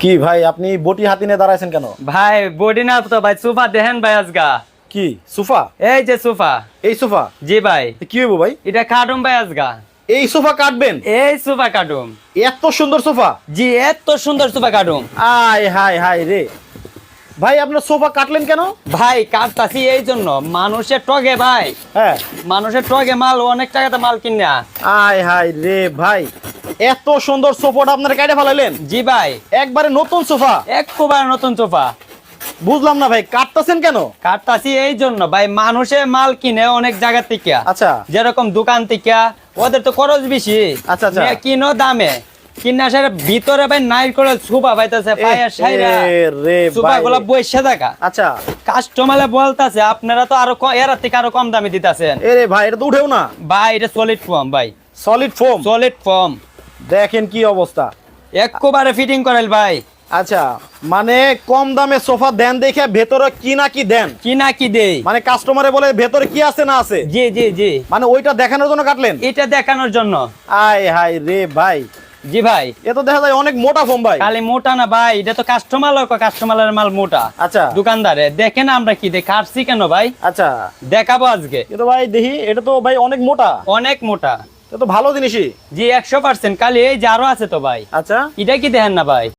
কি ভাই আপনি বটি হাতি নিয়ে দাঁড়াইছেন কেন? ভাই বডি না তো ভাই সোফা দেখেন ভাই আজগা। কি সোফা? এই যে সোফা। এই সোফা? জি ভাই। কি হইব ভাই? এটা কাটুম ভাই আজগা। এই সোফা কাটবেন? এই সোফা কাটুম। এত সুন্দর সোফা? জি এত সুন্দর সোফা কাটুম। আয় হায় হায় রে ভাই, আপনার সোফা কাটলেন কেন? ভাই কাটতাছি এই জন্য, মানুষের টগে ভাই, হ্যাঁ মানুষের টগে মাল অনেক টাকাতে মাল কিনা। আয় হায় রে ভাই, এত সুন্দর সোফাটা আপনারা কেটে ফেলাইলেন? জি ভাই একবারে নতুন সোফা? একবার নতুন সোফা। বুঝলাম না ভাই, কাটতেছেন কেন? কাটতাছি এই জন্য ভাই, মানুষের মাল কিনে অনেক জায়গা থেকে। আচ্ছা যেরকম দোকান থেকে, ওদের তো খরচ বেশি। আচ্ছা, আচ্ছা। নিয়ে কিনো দামে, কিনা সারা ভিতরে ভাই নাই করে সোফা পাইতেছে পায়ের সাইরা রে সোফা ভাই গুলা বইসা থাকা। আচ্ছা কাস্টমারে বলতাছে আপনারা তো আরো এর থেকে আরো কম দামে দিতাছেন। এরে ভাই, এটা তো উঠেও না। ভাই এটা সলিড ফর্ম ভাই, সলিড ফোম? Solid foam. দেখেন কি অবস্থা। একবারে ফিটিং করেল ভাই। আচ্ছা, মানে কম দামে সোফা দেন দেখে ভেতরে কি না কি দেন, কি না কি দেই, মানে কাস্টমারে বলে ভেতরে কি আছে না আছে, জি জি জি, মানে ওইটা দেখানোর জন্য কাটলেন? এটা দেখানোর জন্য। আয় হায় রে ভাই, জি ভাই। এ তো দেখা যায় অনেক মোটা ফোম ভাই। খালি মোটা না ভাই, এটা তো কাস্টমার, কাস্টমারের মাল মোটা। আচ্ছা দোকানদারে দেখেন আমরা কি দেখ কাটছি কেন ভাই, আচ্ছা, দেখাবো আজকে। কিন্তু ভাই দেখি এটা তো ভাই অনেক মোটা। অনেক মোটা। এটা তো ভালো জিনিসই। জি 100%। কালি এই যে আরো আছে তো ভাই, আচ্ছা এটা কি দেখেন না ভাই।